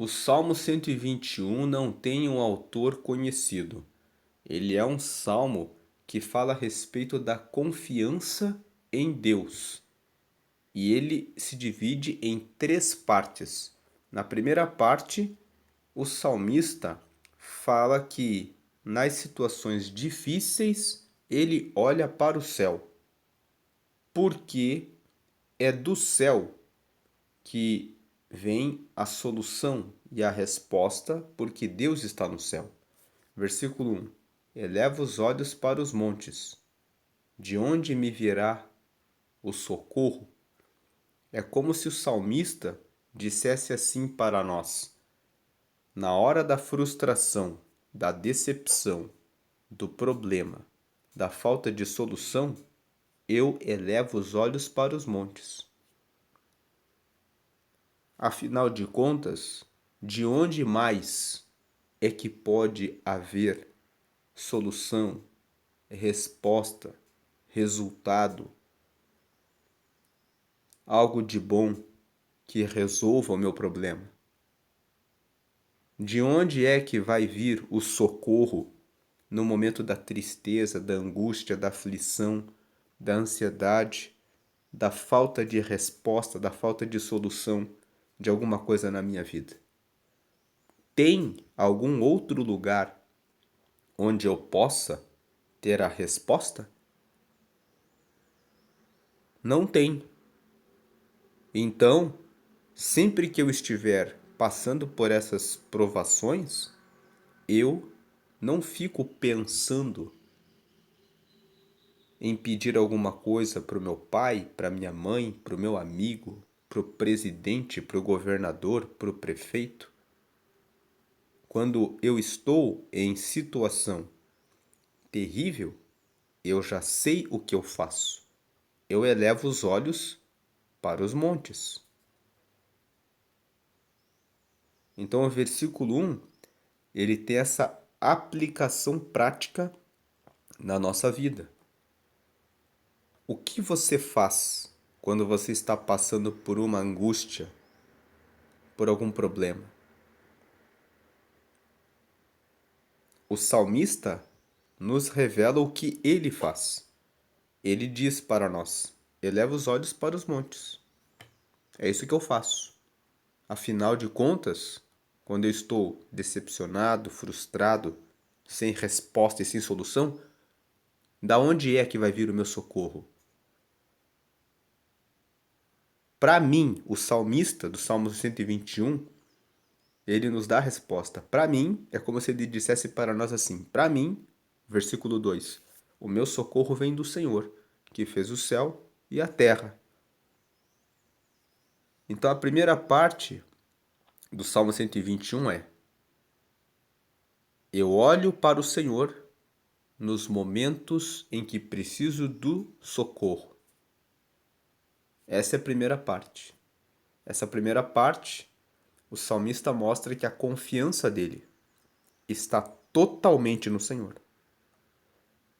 O Salmo 121 não tem um autor conhecido. Ele é um salmo que fala a respeito da confiança em Deus. E ele se divide em três partes. Na primeira parte, o salmista fala que nas situações difíceis ele olha para o céu, porque é do céu que vem a solução e a resposta, porque Deus está no céu. Versículo 1: Eleva os olhos para os montes, de onde me virá o socorro? É como se o salmista dissesse assim para nós: na hora da frustração, da decepção, do problema, da falta de solução, eu elevo os olhos para os montes. Afinal de contas, de onde mais é que pode haver solução, resposta, resultado, algo de bom que resolva o meu problema? De onde é que vai vir o socorro no momento da tristeza, da angústia, da aflição, da ansiedade, da falta de resposta, da falta de solução de alguma coisa na minha vida? Tem algum outro lugar onde eu possa ter a resposta? Não tem. Então, sempre que eu estiver passando por essas provações, eu não fico pensando em pedir alguma coisa para o meu pai, para minha mãe, para o meu amigo, para o presidente, para o governador, para o prefeito. Quando eu estou em situação terrível, eu já sei o que eu faço. Eu elevo os olhos para os montes. Então, o versículo 1, ele tem essa aplicação prática na nossa vida. O que você faz quando você está passando por uma angústia, por algum problema? O salmista nos revela o que ele faz. Ele diz para nós: eleva os olhos para os montes. É isso que eu faço. Afinal de contas, quando eu estou decepcionado, frustrado, sem resposta e sem solução, da onde é que vai vir o meu socorro? Para mim, o salmista do Salmo 121, ele nos dá a resposta. Para mim, é como se ele dissesse para nós assim: para mim, versículo 2: o meu socorro vem do Senhor, que fez o céu e a terra. Então, a primeira parte do Salmo 121 é: eu olho para o Senhor nos momentos em que preciso do socorro. Essa é a primeira parte. Essa primeira parte, o salmista mostra que a confiança dele está totalmente no Senhor.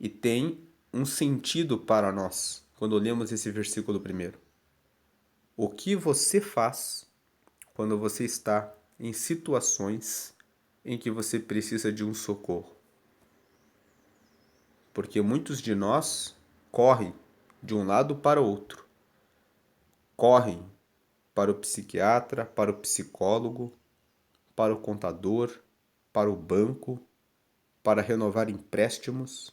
E tem um sentido para nós quando lemos esse versículo primeiro. O que você faz quando você está em situações em que você precisa de um socorro? Porque muitos de nós correm de um lado para o outro. Correm para o psiquiatra, para o psicólogo, para o contador, para o banco, para renovar empréstimos.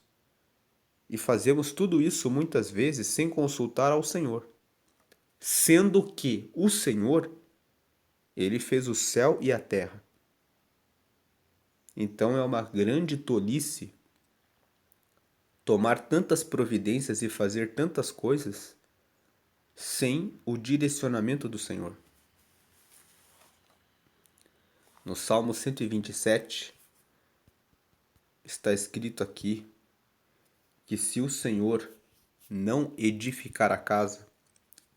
E fazemos tudo isso muitas vezes sem consultar ao Senhor. Sendo que o Senhor, ele fez o céu e a terra. Então é uma grande tolice tomar tantas providências e fazer tantas coisas sem o direcionamento do Senhor. No Salmo 127 está escrito aqui que se o Senhor não edificar a casa,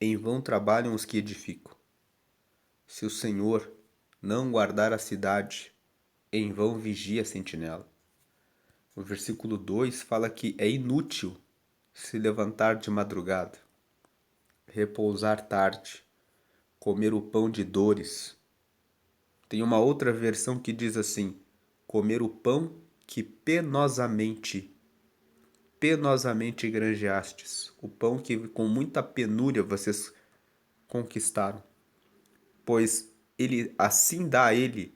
em vão trabalham os que edificam. Se o Senhor não guardar a cidade, em vão vigia a sentinela. O versículo 2 fala que é inútil se levantar de madrugada, repousar tarde, comer o pão de dores, Tem uma outra versão que diz assim: comer o pão que penosamente granjeastes, o pão que com muita penúria vocês conquistaram, pois ele assim dá a ele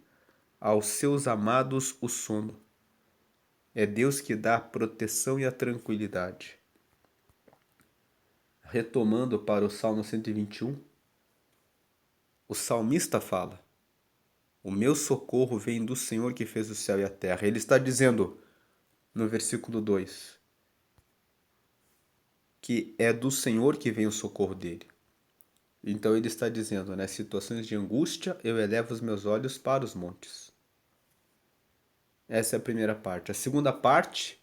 aos seus amados o sono. É Deus que dá a proteção e a tranquilidade. Retomando para o Salmo 121, o salmista fala: o meu socorro vem do Senhor que fez o céu e a terra. Ele está dizendo no versículo 2 que é do Senhor que vem o socorro dele. Então ele está dizendo, nas situações de angústia, eu elevo os meus olhos para os montes. Essa é a primeira parte. A segunda parte,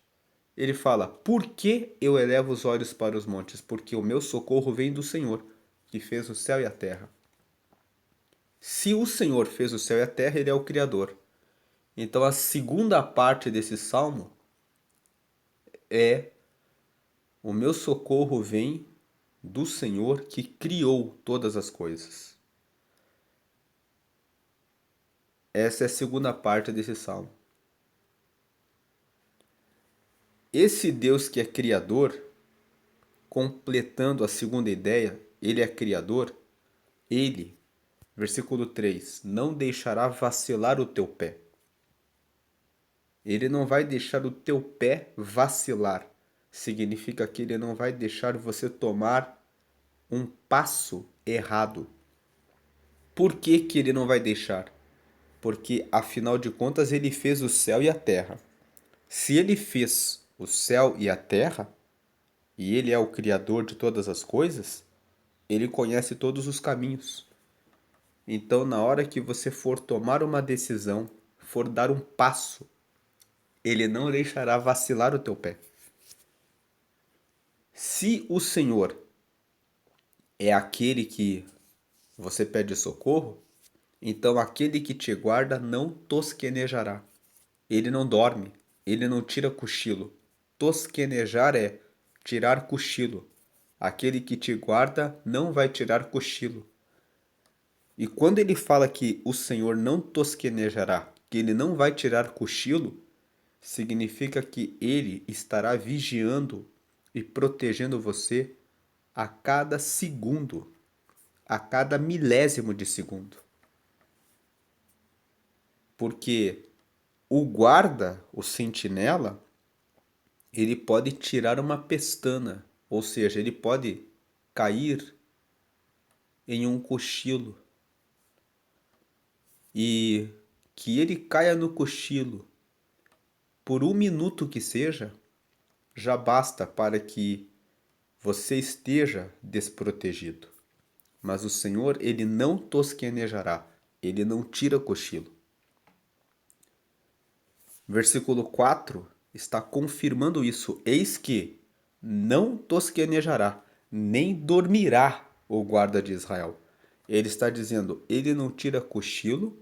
ele fala: por que eu elevo os olhos para os montes? Porque o meu socorro vem do Senhor, que fez o céu e a terra. Se o Senhor fez o céu e a terra, ele é o Criador. Então a segunda parte desse salmo é: o meu socorro vem do Senhor que criou todas as coisas. Essa é a segunda parte desse salmo. Esse Deus que é criador, completando a segunda ideia, ele é criador, ele, versículo 3, não deixará vacilar o teu pé. Ele não vai deixar o teu pé vacilar. Significa que ele não vai deixar você tomar um passo errado. Por que que ele não vai deixar? Porque, afinal de contas, ele fez o céu e a terra. Se ele fez o céu e a terra, e ele é o criador de todas as coisas, ele conhece todos os caminhos. Então, na hora que você for tomar uma decisão, for dar um passo, ele não deixará vacilar o teu pé. Se o Senhor é aquele que você pede socorro, então aquele que te guarda não tosquenejará. Ele não dorme, ele não tira cochilo. Tosquenejar é tirar cochilo. Aquele que te guarda não vai tirar cochilo. E quando ele fala que o Senhor não tosquenejará, que ele não vai tirar cochilo, significa que ele estará vigiando e protegendo você a cada segundo, a cada milésimo de segundo. Porque o guarda, o sentinela, ele pode tirar uma pestana, ou seja, ele pode cair em um cochilo. E que ele caia no cochilo por um minuto que seja, já basta para que você esteja desprotegido. Mas o Senhor, ele não tosquenejará, ele não tira cochilo. Versículo 4 está confirmando isso. Eis que não tosquenejará, nem dormirá o guarda de Israel. Ele está dizendo, ele não tira cochilo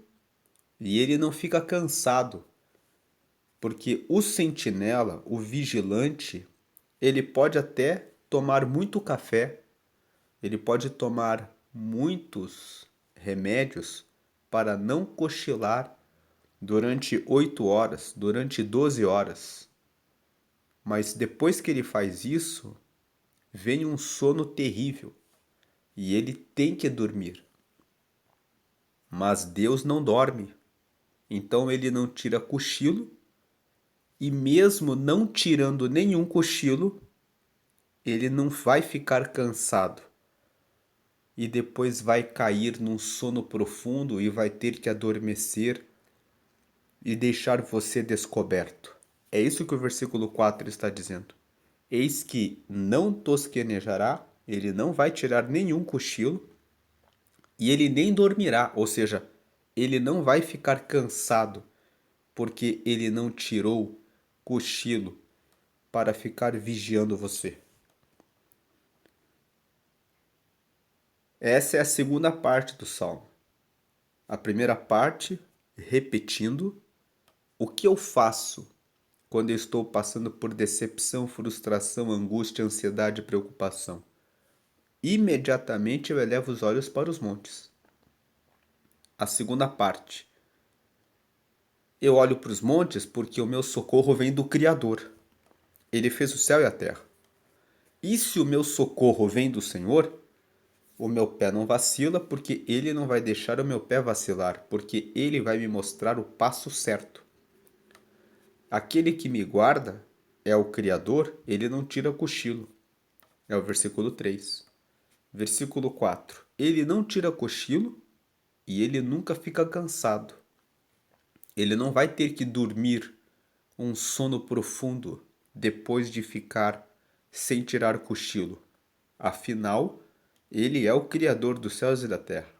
e ele não fica cansado. Porque o sentinela, o vigilante, ele pode até tomar muito café, ele pode tomar muitos remédios para não cochilar durante 8 horas, durante 12 horas. Mas depois que ele faz isso, vem um sono terrível e ele tem que dormir. Mas Deus não dorme, então ele não tira cochilo e mesmo não tirando nenhum cochilo, ele não vai ficar cansado e depois vai cair num sono profundo e vai ter que adormecer e deixar você descoberto. É isso que o versículo 4 está dizendo. Eis que não tosquenejará, ele não vai tirar nenhum cochilo e ele nem dormirá, ou seja, ele não vai ficar cansado porque ele não tirou cochilo para ficar vigiando você. Essa é a segunda parte do salmo. A primeira parte, repetindo, o que eu faço quando eu estou passando por decepção, frustração, angústia, ansiedade e preocupação? Imediatamente eu elevo os olhos para os montes. A segunda parte, Eu olho para os montes porque o meu socorro vem do Criador. Ele fez o céu e a terra. E se o meu socorro vem do Senhor, o meu pé não vacila, porque ele não vai deixar o meu pé vacilar, porque ele vai me mostrar o passo certo. Aquele que me guarda é o Criador, ele não tira cochilo. É o versículo 3. Versículo 4. Ele não tira cochilo e ele nunca fica cansado. Ele não vai ter que dormir um sono profundo depois de ficar sem tirar cochilo. Afinal, ele é o Criador dos céus e da terra.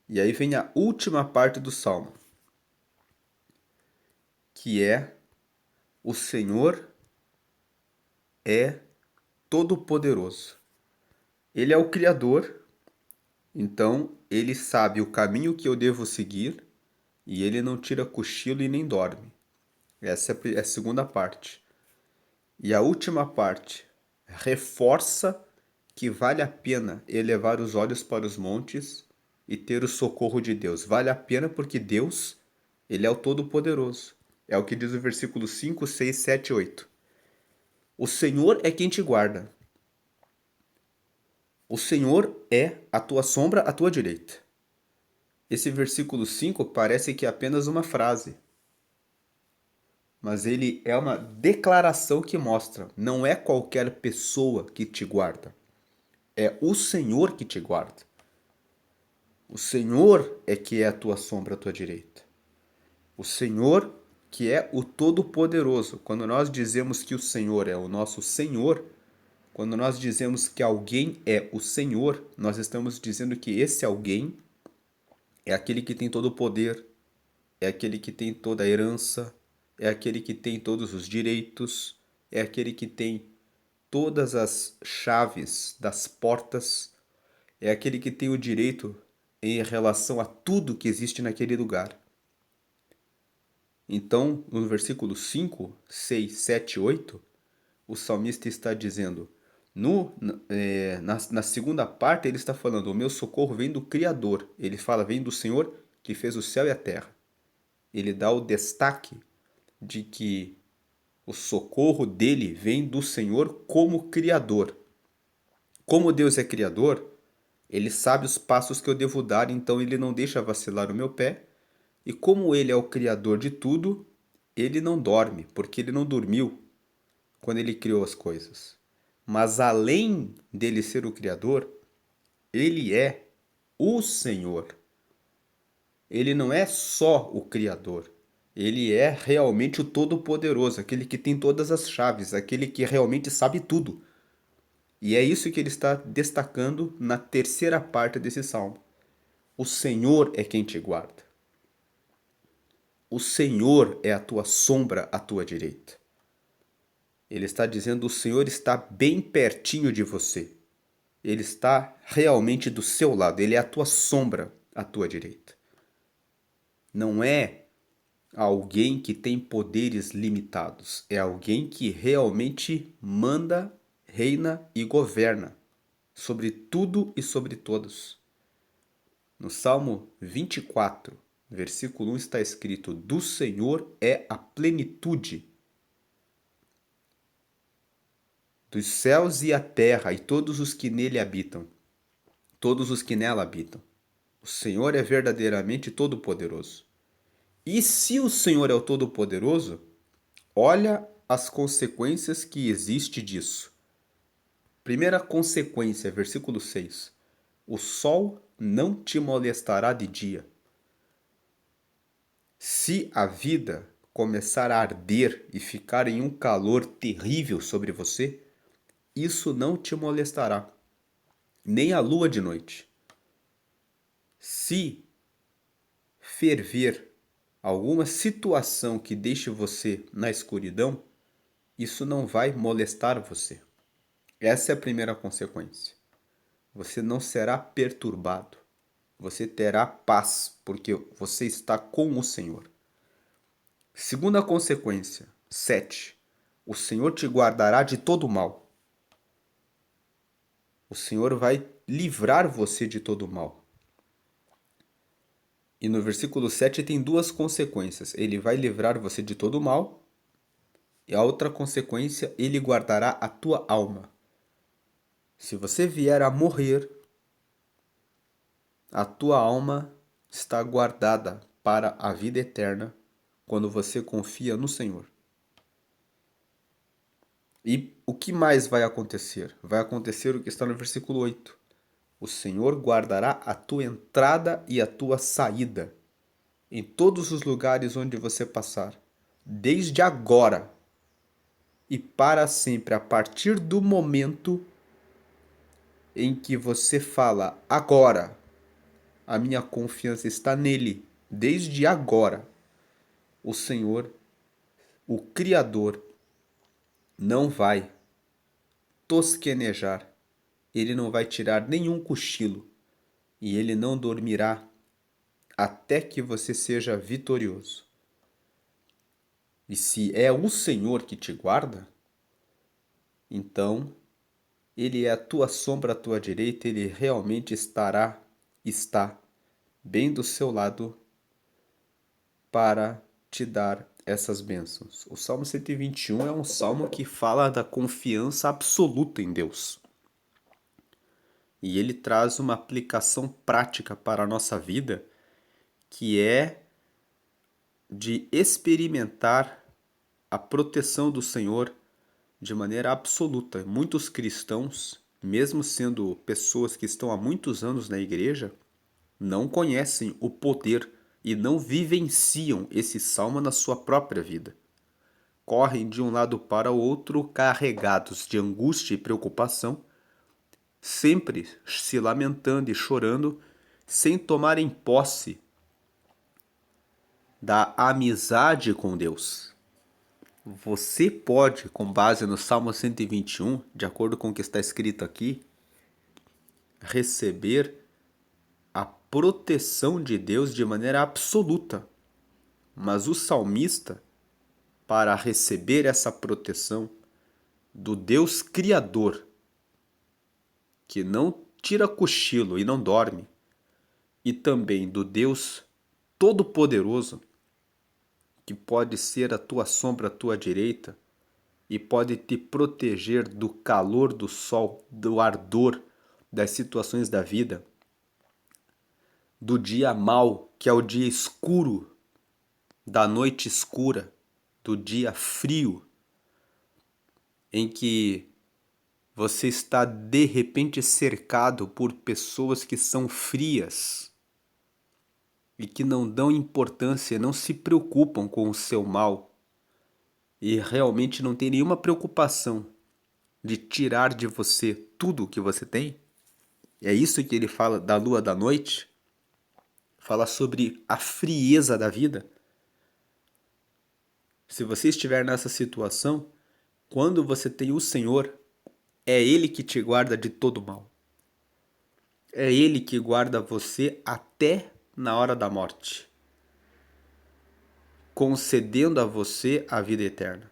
E aí vem a última parte do salmo, que é: o Senhor é todo-poderoso. Ele é o Criador, então ele sabe o caminho que eu devo seguir e ele não tira cochilo e nem dorme. Essa é a segunda parte. E a última parte reforça que vale a pena elevar os olhos para os montes e ter o socorro de Deus. Vale a pena porque Deus, ele é o Todo-Poderoso. É o que diz o versículo 5, 6, 7 e 8. O Senhor é quem te guarda. O Senhor é a tua sombra à tua direita. Esse versículo 5 parece que é apenas uma frase, mas ele é uma declaração que mostra: não é qualquer pessoa que te guarda, é o Senhor que te guarda. O Senhor é que é a tua sombra à tua direita. O Senhor que é o Todo-Poderoso. Quando nós dizemos que o Senhor é o nosso Senhor, quando nós dizemos que alguém é o Senhor, nós estamos dizendo que esse alguém é aquele que tem todo o poder, é aquele que tem toda a herança, é aquele que tem todos os direitos, é aquele que tem todas as chaves das portas, é aquele que tem o direito em relação a tudo que existe naquele lugar. Então, no versículo 5, 6, 7 e 8, o salmista está dizendo, na segunda parte ele está falando: o meu socorro vem do Criador. Ele fala: vem do Senhor que fez o céu e a terra. Ele dá o destaque de que o socorro dele vem do Senhor como Criador. Como Deus é Criador, ele sabe os passos que eu devo dar, então ele não deixa vacilar o meu pé. E como ele é o Criador de tudo, ele não dorme, porque ele não dormiu quando ele criou as coisas. Mas além dele ser o Criador, ele é o Senhor. Ele não é só o Criador. Ele é realmente o Todo-Poderoso, aquele que tem todas as chaves, aquele que realmente sabe tudo. E é isso que ele está destacando na terceira parte desse salmo. O Senhor é quem te guarda. O Senhor é a tua sombra à tua direita. Ele está dizendo: o Senhor está bem pertinho de você. Ele está realmente do seu lado. Ele é a tua sombra à tua direita. Não é alguém que tem poderes limitados. É alguém que realmente manda, reina e governa sobre tudo e sobre todos. No Salmo 24, versículo 1 está escrito: do Senhor é a plenitude dos céus e a terra e todos os que nele habitam, todos os que nela habitam. O Senhor é verdadeiramente todo-poderoso. E se o Senhor é o todo-poderoso, olha as consequências que existe disso. Primeira consequência, versículo 6. O sol não te molestará de dia. Se a vida começar a arder e ficar em um calor terrível sobre você, isso não te molestará, nem a lua de noite. Se ferver alguma situação que deixe você na escuridão, isso não vai molestar você. Essa é a primeira consequência. Você não será perturbado. Você terá paz, porque você está com o Senhor. Segunda consequência, 7. O Senhor te guardará de todo mal. O Senhor vai livrar você de todo mal. E no versículo 7 tem duas consequências. Ele vai livrar você de todo o mal. E a outra consequência, ele guardará a tua alma. Se você vier a morrer, a tua alma está guardada para a vida eterna quando você confia no Senhor. E o que mais vai acontecer? Vai acontecer o que está no versículo 8. O Senhor guardará a tua entrada e a tua saída em todos os lugares onde você passar, desde agora e para sempre, a partir do momento em que você fala agora, a minha confiança está nele, desde agora, o Senhor, o Criador, não vai tosquenejar, ele não vai tirar nenhum cochilo e ele não dormirá até que você seja vitorioso. E se é o Senhor que te guarda, então ele é a tua sombra à tua direita, ele realmente está bem do seu lado para te dar essas bênçãos. O Salmo 121 é um salmo que fala da confiança absoluta em Deus. E ele traz uma aplicação prática para a nossa vida, que é de experimentar a proteção do Senhor de maneira absoluta. Muitos cristãos, mesmo sendo pessoas que estão há muitos anos na igreja, não conhecem o poder e não vivenciam esse salmo na sua própria vida. Correm de um lado para o outro carregados de angústia e preocupação, sempre se lamentando e chorando, sem tomarem posse da amizade com Deus. Você pode, com base no Salmo 121, de acordo com o que está escrito aqui, receber a proteção de Deus de maneira absoluta. Mas o salmista, para receber essa proteção do Deus Criador, que não tira cochilo e não dorme, e também do Deus Todo-Poderoso, que pode ser a tua sombra à tua direita e pode te proteger do calor do sol, do ardor das situações da vida, do dia mau, que é o dia escuro, da noite escura, do dia frio, em que você está de repente cercado por pessoas que são frias e que não dão importância, não se preocupam com o seu mal e realmente não tem nenhuma preocupação de tirar de você tudo o que você tem. É isso que ele fala da lua da noite, fala sobre a frieza da vida. Se você estiver nessa situação, quando você tem o Senhor, é Ele que te guarda de todo mal. É Ele que guarda você até na hora da morte, concedendo a você a vida eterna.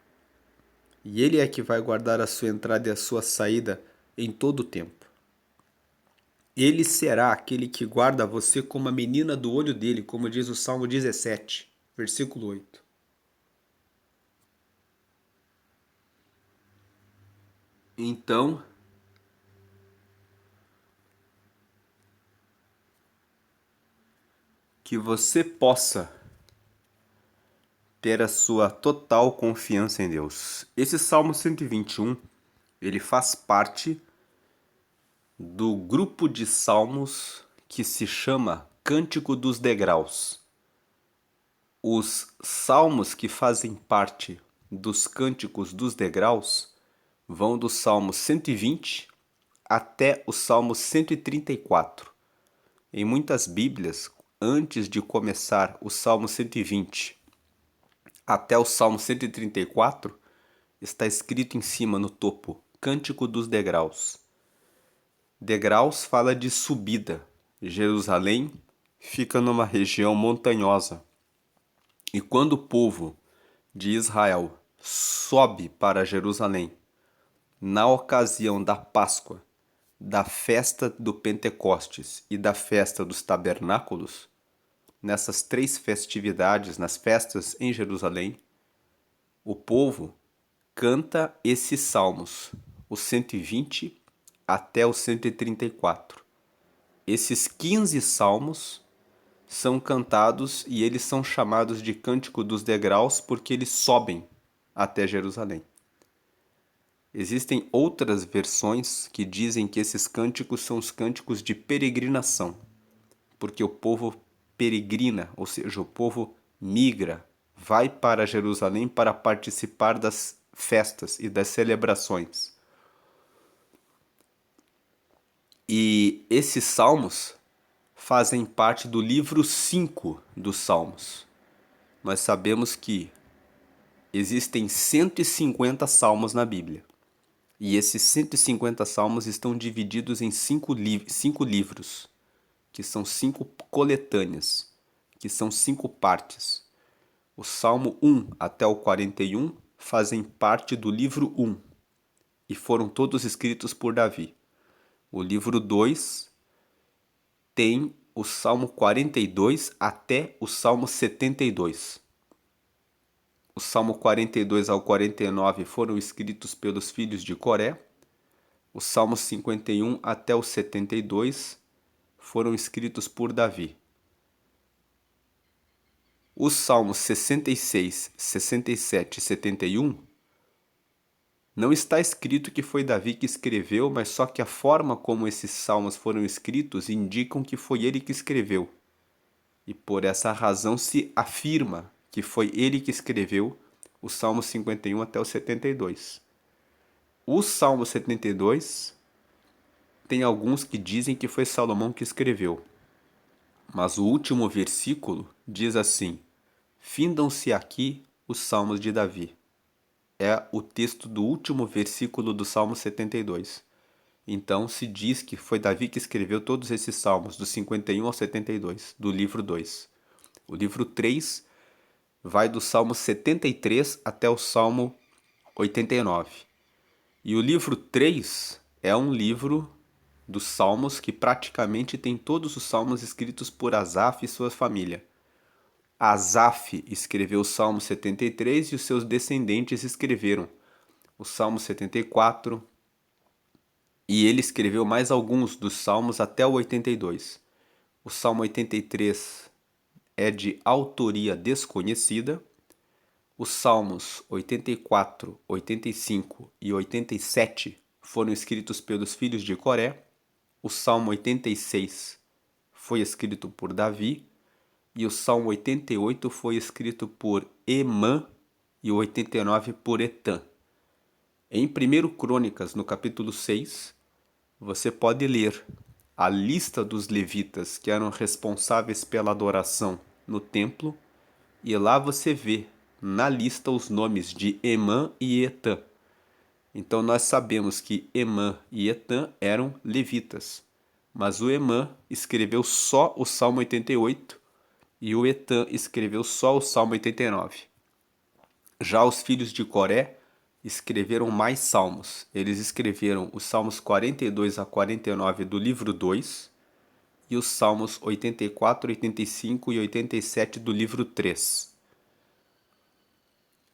E Ele é que vai guardar a sua entrada e a sua saída em todo o tempo. Ele será aquele que guarda você como a menina do olho dele, como diz o Salmo 17, versículo 8. Então, que você possa ter a sua total confiança em Deus. Esse Salmo 121, ele faz parte do grupo de salmos que se chama Cântico dos Degraus. Os salmos que fazem parte dos Cânticos dos Degraus vão do Salmo 120 até o Salmo 134. Em muitas Bíblias, antes de começar o Salmo 120 até o Salmo 134, está escrito em cima no topo, Cântico dos Degraus. Degraus fala de subida. Jerusalém fica numa região montanhosa. E quando o povo de Israel sobe para Jerusalém, na ocasião da Páscoa, da festa do Pentecostes e da festa dos tabernáculos, nessas 3 festividades, nas festas em Jerusalém, o povo canta esses salmos, os 120 até o 134. Esses 15 salmos são cantados e eles são chamados de Cântico dos Degraus porque eles sobem até Jerusalém. Existem outras versões que dizem que esses cânticos são os cânticos de peregrinação, porque o povo peregrina, ou seja, o povo migra, vai para Jerusalém para participar das festas e das celebrações. E esses salmos fazem parte do livro 5 dos Salmos. Nós sabemos que existem 150 salmos na Bíblia. E esses 150 salmos estão divididos em 5 livros, que são 5 coletâneas, que são 5 partes. O Salmo 1 até o 41 fazem parte do livro 1 e foram todos escritos por Davi. O livro 2 tem o Salmo 42 até o Salmo 72. O Salmo 42 ao 49 foram escritos pelos filhos de Coré. O Salmo 51 até o 72 foram escritos por Davi. Os Salmos 66, 67 e 71 não está escrito que foi Davi que escreveu, mas só que a forma como esses salmos foram escritos indicam que foi ele que escreveu. E por essa razão se afirma que foi ele que escreveu o Salmo 51 até o 72. O Salmo 72 tem alguns que dizem que foi Salomão que escreveu. Mas o último versículo diz assim: findam-se aqui os salmos de Davi. É o texto do último versículo do Salmo 72. Então se diz que foi Davi que escreveu todos esses salmos, do 51 ao 72, do livro 2. O livro 3 vai do Salmo 73 até o Salmo 89. E o livro 3 é um livro dos salmos que praticamente tem todos os salmos escritos por Asaf e sua família. Asaf escreveu o Salmo 73 e os seus descendentes escreveram o Salmo 74, e ele escreveu mais alguns dos salmos até o 82. O Salmo 83 é de autoria desconhecida. Os Salmos 84, 85 e 87 foram escritos pelos filhos de Coré. O Salmo 86 foi escrito por Davi. E o Salmo 88 foi escrito por Emã e o 89 por Etã. Em 1 Crônicas, no capítulo 6, você pode ler a lista dos levitas que eram responsáveis pela adoração no templo, e lá você vê na lista os nomes de Emã e Etã. Então nós sabemos que Emã e Etã eram levitas, mas o Emã escreveu só o Salmo 88 e o Etã escreveu só o Salmo 89. Já os filhos de Coré escreveram mais salmos. Eles escreveram os Salmos 42 a 49 do livro 2 e os Salmos 84, 85 e 87 do livro 3.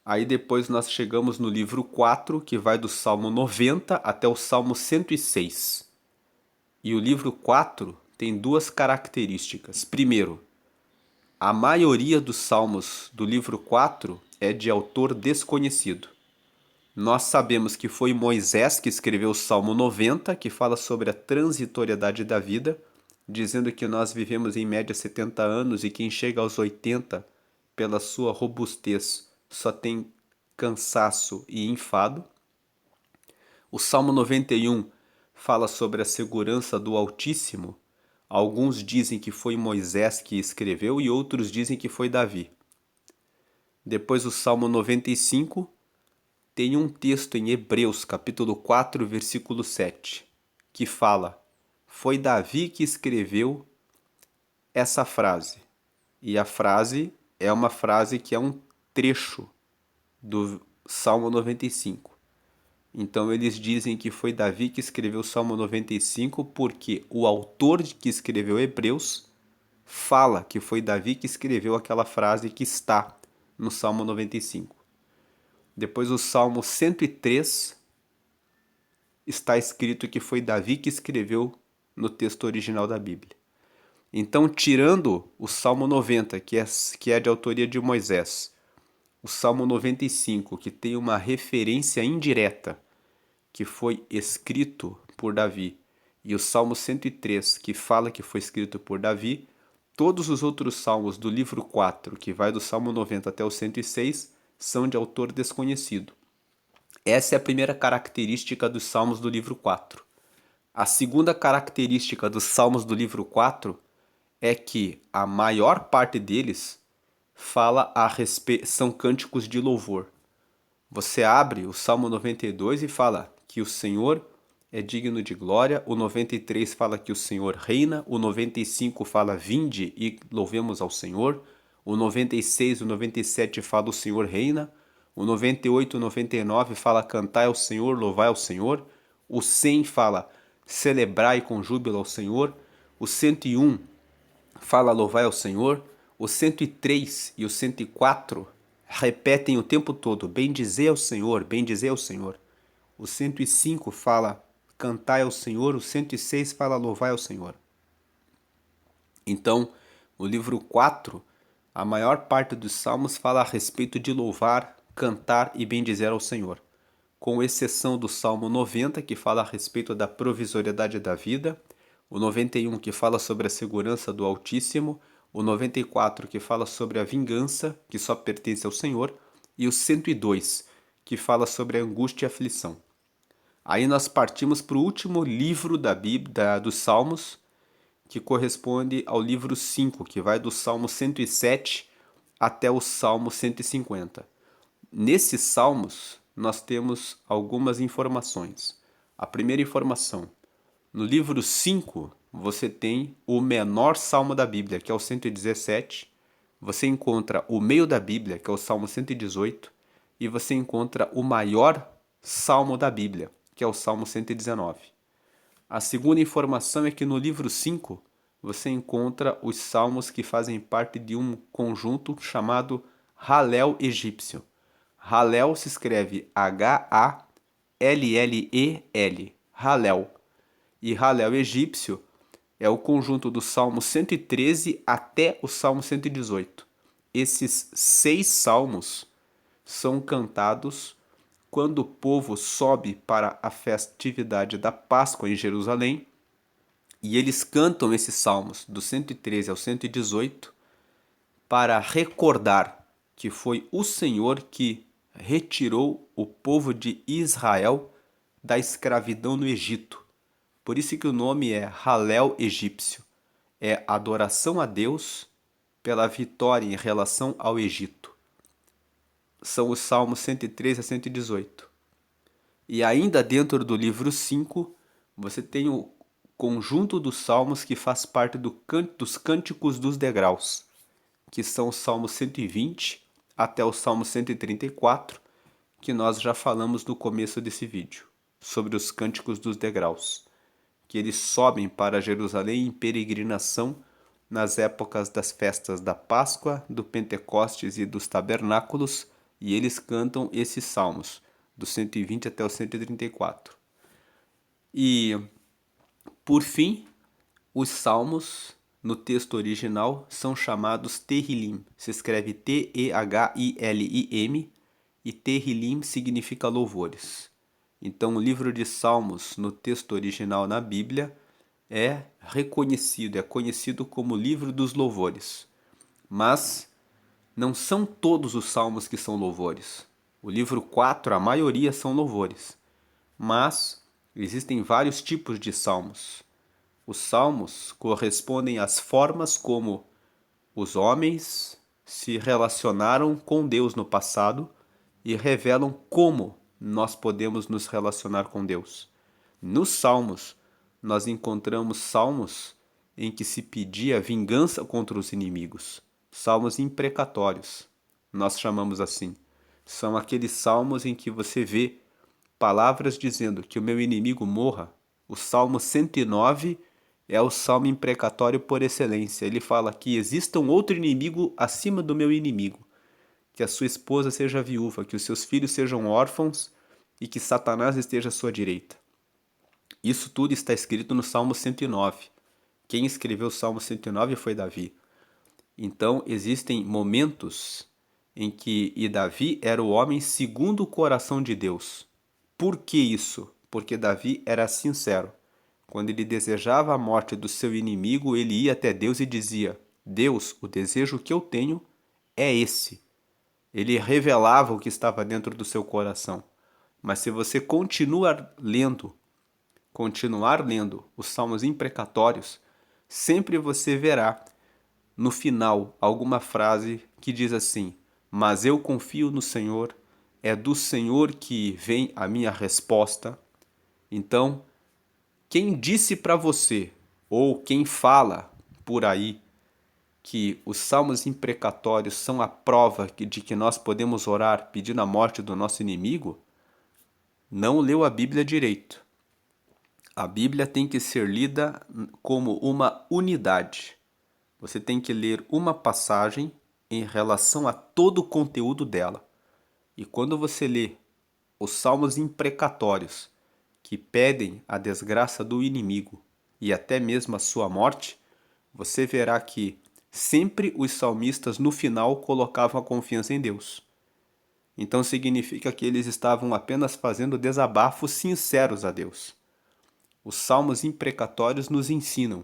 Aí depois nós chegamos no livro 4, que vai do Salmo 90 até o Salmo 106. E o livro 4 tem duas características. Primeiro, a maioria dos salmos do livro 4 é de autor desconhecido. Nós sabemos que foi Moisés que escreveu o Salmo 90, que fala sobre a transitoriedade da vida, dizendo que nós vivemos em média 70 anos e quem chega aos 80, pela sua robustez, só tem cansaço e enfado. O Salmo 91 fala sobre a segurança do Altíssimo. Alguns dizem que foi Moisés que escreveu e outros dizem que foi Davi. Depois o Salmo 95 tem um texto em Hebreus, capítulo 4, versículo 7, que fala: foi Davi que escreveu essa frase. E a frase é uma frase que é um trecho do Salmo 95. Então eles dizem que foi Davi que escreveu o Salmo 95 porque o autor que escreveu Hebreus fala que foi Davi que escreveu aquela frase que está no Salmo 95. Depois o Salmo 103 está escrito que foi Davi que escreveu no texto original da Bíblia. Então, tirando o Salmo 90, que é de autoria de Moisés, o Salmo 95, que tem uma referência indireta, que foi escrito por Davi, e o Salmo 103, que fala que foi escrito por Davi, todos os outros salmos do livro 4, que vai do Salmo 90 até o 106, são de autor desconhecido. Essa é a primeira característica dos salmos do livro 4. A segunda característica dos salmos do livro 4 é que a maior parte deles fala a respeito, são cânticos de louvor. Você abre o Salmo 92 e fala que o Senhor é digno de glória, o 93 fala que o Senhor reina, o 95 fala vinde e louvemos ao Senhor, o 96 e o 97 fala o Senhor reina, o 98 e o 99 fala cantai ao Senhor, louvai ao Senhor, o 100 fala celebrai com júbilo ao Senhor, o 101 fala louvai ao Senhor, o 103 e o 104 repetem o tempo todo bendizei ao Senhor, bendizei ao Senhor. O 105 fala cantai ao Senhor, o 106 fala louvai ao Senhor. Então, o livro 4, a maior parte dos salmos fala a respeito de louvar, cantar e bendizer ao Senhor, com exceção do Salmo 90, que fala a respeito da provisoriedade da vida, o 91, que fala sobre a segurança do Altíssimo, o 94, que fala sobre a vingança, que só pertence ao Senhor, e o 102, que fala sobre a angústia e a aflição. Aí nós partimos para o último livro da Bíblia, dos Salmos, que corresponde ao livro 5, que vai do Salmo 107 até o Salmo 150. Nesses salmos, nós temos algumas informações. A primeira informação: no livro 5, você tem o menor salmo da Bíblia, que é o 117. Você encontra o meio da Bíblia, que é o Salmo 118. E você encontra o maior salmo da Bíblia, que é o Salmo 119. A segunda informação é que no livro 5, você encontra os salmos que fazem parte de um conjunto chamado Halel egípcio. Halel se escreve H-A-L-L-E-L, Halel. E Halel egípcio é o conjunto do Salmo 113 até o Salmo 118. Esses 6 salmos são cantados quando o povo sobe para a festividade da Páscoa em Jerusalém, e eles cantam esses salmos do 113 ao 118 para recordar que foi o Senhor que retirou o povo de Israel da escravidão no Egito. Por isso que o nome é Halel egípcio. É adoração a Deus pela vitória em relação ao Egito. São os salmos 103 a 118. E ainda dentro do livro 5, você tem o conjunto dos salmos que faz parte dos cânticos dos degraus, que são os salmos 120 até o salmo 134, que nós já falamos no começo desse vídeo, sobre os cânticos dos degraus, que eles sobem para Jerusalém em peregrinação nas épocas das festas da Páscoa, do Pentecostes e dos Tabernáculos, e eles cantam esses salmos, do 120 até o 134. E, por fim, os salmos, no texto original, são chamados Tehillim. Se escreve T-E-H-I-L-I-M, e Tehillim significa louvores. Então, o livro de Salmos, no texto original na Bíblia, é conhecido como livro dos louvores. Mas não são todos os salmos que são louvores. O livro 4, a maioria são louvores. Mas existem vários tipos de salmos. Os salmos correspondem às formas como os homens se relacionaram com Deus no passado e revelam como nós podemos nos relacionar com Deus. Nos salmos, nós encontramos salmos em que se pedia vingança contra os inimigos. Salmos imprecatórios, nós chamamos assim. São aqueles salmos em que você vê palavras dizendo que o meu inimigo morra. O Salmo 109 é o salmo imprecatório por excelência. Ele fala que exista um outro inimigo acima do meu inimigo, que a sua esposa seja viúva, que os seus filhos sejam órfãos e que Satanás esteja à sua direita. Isso tudo está escrito no Salmo 109. Quem escreveu o Salmo 109 foi Davi. Então, existem momentos em que e Davi era o homem segundo o coração de Deus. Por que isso? Porque Davi era sincero. Quando ele desejava a morte do seu inimigo, ele ia até Deus e dizia: Deus, o desejo que eu tenho é esse. Ele revelava o que estava dentro do seu coração. Mas se você continuar lendo os salmos imprecatórios, sempre você verá no final alguma frase que diz assim: Mas eu confio no Senhor, é do Senhor que vem a minha resposta. Então, quem disse para você, ou quem fala por aí, que os salmos imprecatórios são a prova de que nós podemos orar pedindo a morte do nosso inimigo, não leu a Bíblia direito. A Bíblia tem que ser lida como uma unidade. Você tem que ler uma passagem em relação a todo o conteúdo dela. E quando você lê os salmos imprecatórios, que pedem a desgraça do inimigo e até mesmo a sua morte, você verá que sempre os salmistas no final colocavam a confiança em Deus. Então significa que eles estavam apenas fazendo desabafos sinceros a Deus. Os salmos imprecatórios nos ensinam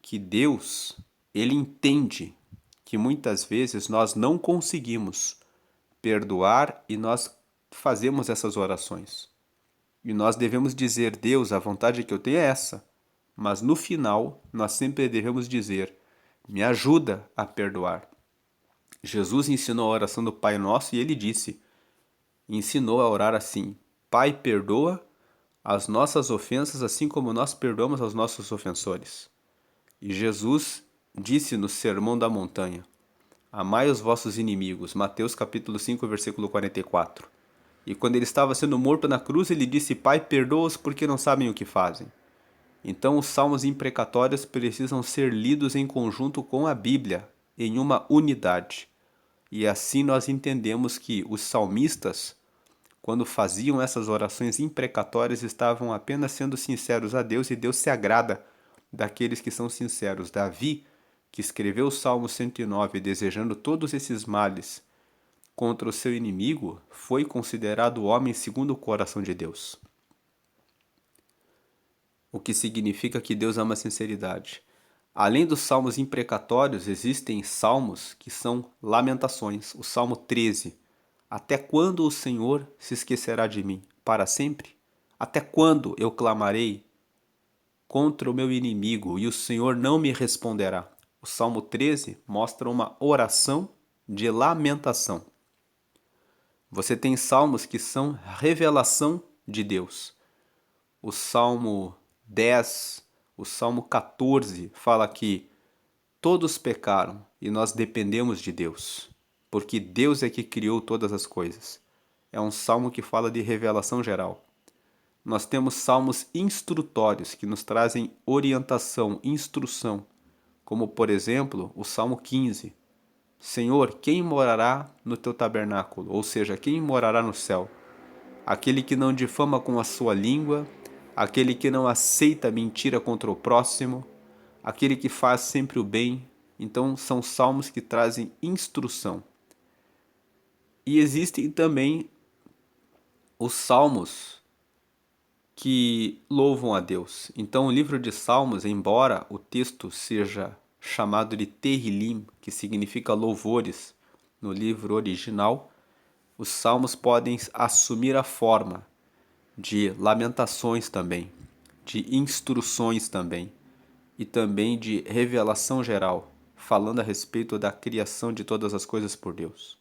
que Deus, ele entende que muitas vezes nós não conseguimos perdoar e nós fazemos essas orações. E nós devemos dizer: Deus, a vontade que eu tenho é essa. Mas no final, nós sempre devemos dizer: me ajuda a perdoar. Jesus ensinou a oração do Pai Nosso e ele ensinou a orar assim: Pai, perdoa as nossas ofensas, assim como nós perdoamos aos nossos ofensores. E Jesus disse no Sermão da Montanha: Amai os vossos inimigos. Mateus capítulo 5, versículo 44. E quando ele estava sendo morto na cruz, ele disse: Pai, perdoa-os porque não sabem o que fazem. Então os salmos imprecatórios precisam ser lidos em conjunto com a Bíblia, em uma unidade. E assim nós entendemos que os salmistas, quando faziam essas orações imprecatórias, estavam apenas sendo sinceros a Deus e Deus se agrada daqueles que são sinceros. Davi, que escreveu o Salmo 109 desejando todos esses males contra o seu inimigo, foi considerado o homem segundo o coração de Deus. O que significa que Deus ama a sinceridade. Além dos salmos imprecatórios, existem salmos que são lamentações. O Salmo 13. Até quando o Senhor se esquecerá de mim? Para sempre? Até quando eu clamarei contra o meu inimigo e o Senhor não me responderá? O Salmo 13 mostra uma oração de lamentação. Você tem salmos que são revelação de Deus. O Salmo 10, o Salmo 14 fala que todos pecaram e nós dependemos de Deus, porque Deus é que criou todas as coisas. É um salmo que fala de revelação geral. Nós temos salmos instrutórios que nos trazem orientação, instrução, como por exemplo o Salmo 15. Senhor, quem morará no teu tabernáculo? Ou seja, quem morará no céu? Aquele que não difama com a sua língua, aquele que não aceita mentira contra o próximo, aquele que faz sempre o bem. Então, são salmos que trazem instrução. E existem também os salmos que louvam a Deus. Então, o livro de Salmos, embora o texto seja chamado de Tehillim, que significa louvores no livro original, os salmos podem assumir a forma de lamentações também, de instruções também, e também de revelação geral, falando a respeito da criação de todas as coisas por Deus.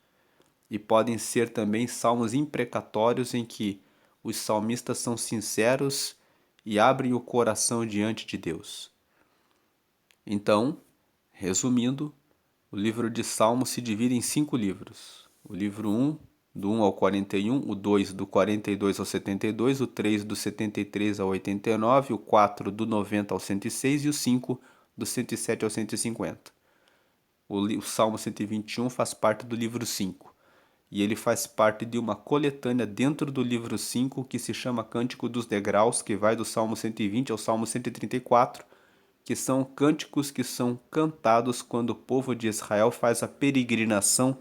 E podem ser também salmos imprecatórios em que os salmistas são sinceros e abrem o coração diante de Deus. Então, resumindo, o livro de Salmos se divide em 5 livros. O livro 1 do 1 ao 41, o 2 do 42 ao 72, o 3 do 73 ao 89, o 4 do 90 ao 106 e o 5 do 107 ao 150. O Salmo 121 faz parte do livro 5. E ele faz parte de uma coletânea dentro do livro 5 que se chama Cântico dos Degraus, que vai do Salmo 120 ao Salmo 134, que são cânticos que são cantados quando o povo de Israel faz a peregrinação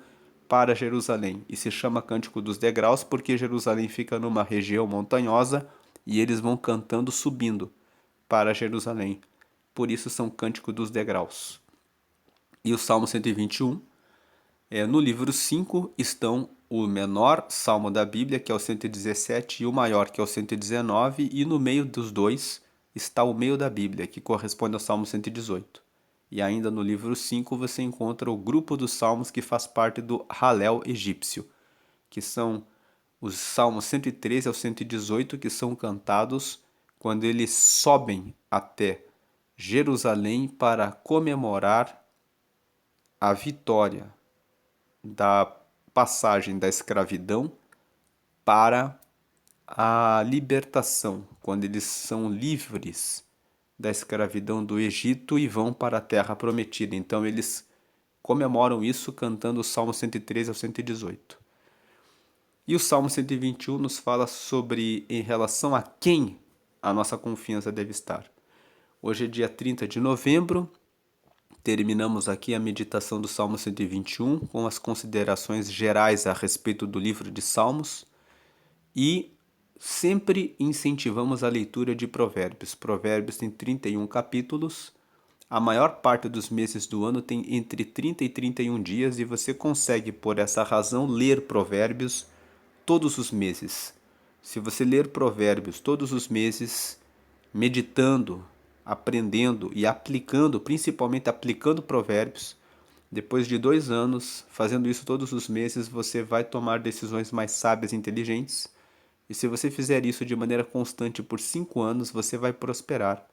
para Jerusalém. E se chama Cântico dos Degraus porque Jerusalém fica numa região montanhosa e eles vão cantando subindo para Jerusalém. Por isso são Cântico dos Degraus. E o Salmo 121, no livro 5 estão o menor salmo da Bíblia, que é o 117, e o maior, que é o 119, e no meio dos dois está o meio da Bíblia, que corresponde ao Salmo 118. E ainda no livro 5 você encontra o grupo dos salmos que faz parte do Halel egípcio, que são os salmos 113 ao 118, que são cantados quando eles sobem até Jerusalém para comemorar a vitória da passagem da escravidão para a libertação, quando eles são livres da escravidão do Egito e vão para a terra prometida. Então eles comemoram isso cantando o Salmo 113 ao 118. E o Salmo 121 nos fala sobre em relação a quem a nossa confiança deve estar. Hoje é dia 30 de novembro. Terminamos aqui a meditação do Salmo 121 com as considerações gerais a respeito do livro de Salmos e sempre incentivamos a leitura de Provérbios. Provérbios tem 31 capítulos, a maior parte dos meses do ano tem entre 30 e 31 dias e você consegue, por essa razão, ler Provérbios todos os meses. Se você ler Provérbios todos os meses, meditando, aprendendo e aplicando, principalmente aplicando provérbios, depois de 2 anos, fazendo isso todos os meses, você vai tomar decisões mais sábias e inteligentes. E se você fizer isso de maneira constante por 5 anos, você vai prosperar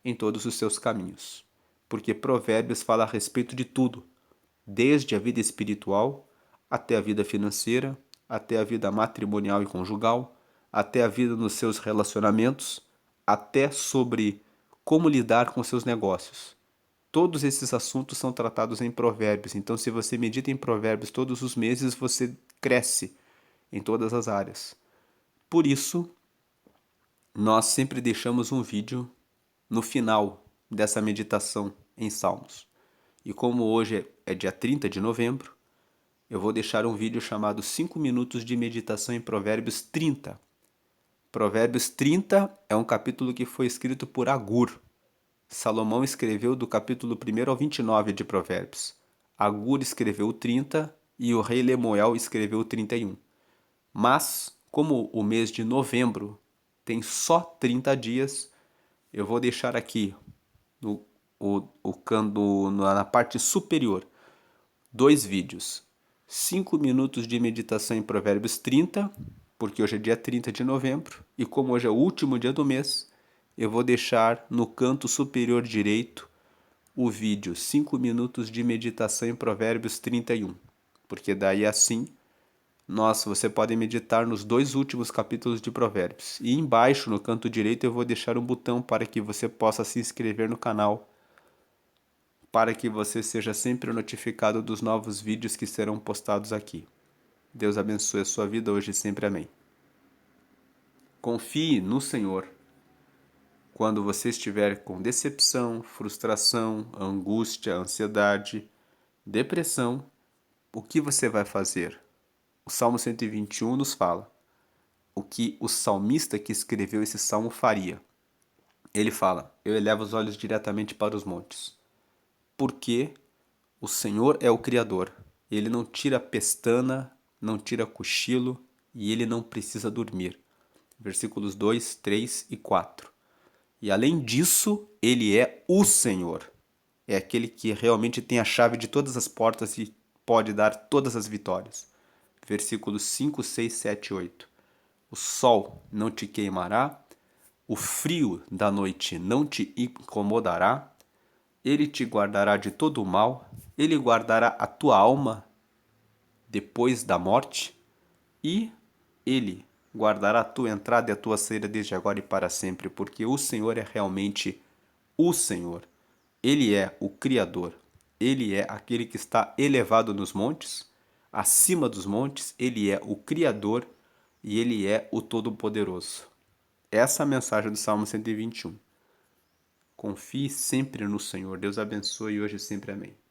em todos os seus caminhos. Porque provérbios fala a respeito de tudo, desde a vida espiritual, até a vida financeira, até a vida matrimonial e conjugal, até a vida nos seus relacionamentos, até sobre como lidar com seus negócios. Todos esses assuntos são tratados em provérbios. Então, se você medita em provérbios todos os meses, você cresce em todas as áreas. Por isso, nós sempre deixamos um vídeo no final dessa meditação em Salmos. E como hoje é dia 30 de novembro, eu vou deixar um vídeo chamado 5 minutos de meditação em Provérbios 30. Provérbios 30 é um capítulo que foi escrito por Agur. Salomão escreveu do capítulo 1 ao 29 de Provérbios. Agur escreveu o 30 e o rei Lemuel escreveu o 31. Mas, como o mês de novembro tem só 30 dias, eu vou deixar aqui na parte superior 2 vídeos. 5 minutos de meditação em Provérbios 30, porque hoje é dia 30 de novembro, e como hoje é o último dia do mês, eu vou deixar no canto superior direito o vídeo 5 minutos de meditação em Provérbios 31, porque daí assim você pode meditar nos 2 últimos capítulos de Provérbios. E embaixo, no canto direito, eu vou deixar um botão para que você possa se inscrever no canal, para que você seja sempre notificado dos novos vídeos que serão postados aqui. Deus abençoe a sua vida hoje e sempre. Amém. Confie no Senhor. Quando você estiver com decepção, frustração, angústia, ansiedade, depressão, o que você vai fazer? O Salmo 121 nos fala o que o salmista que escreveu esse salmo faria. Ele fala: eu elevo os olhos diretamente para os montes, porque o Senhor é o Criador. Ele não tira pestana, não tira cochilo e ele não precisa dormir. Versículos 2, 3 e 4. E além disso, ele é o Senhor. É aquele que realmente tem a chave de todas as portas e pode dar todas as vitórias. Versículos 5, 6, 7 e 8. O sol não te queimará, o frio da noite não te incomodará, ele te guardará de todo o mal, ele guardará a tua alma depois da morte. e Ele guardará a tua entrada e a tua saída desde agora e para sempre, porque o Senhor é realmente o Senhor. Ele é o Criador. Ele é aquele que está elevado nos montes, acima dos montes. Ele é o Criador e Ele é o Todo-Poderoso. Essa é a mensagem do Salmo 121. Confie sempre no Senhor. Deus abençoe hoje e sempre. Amém.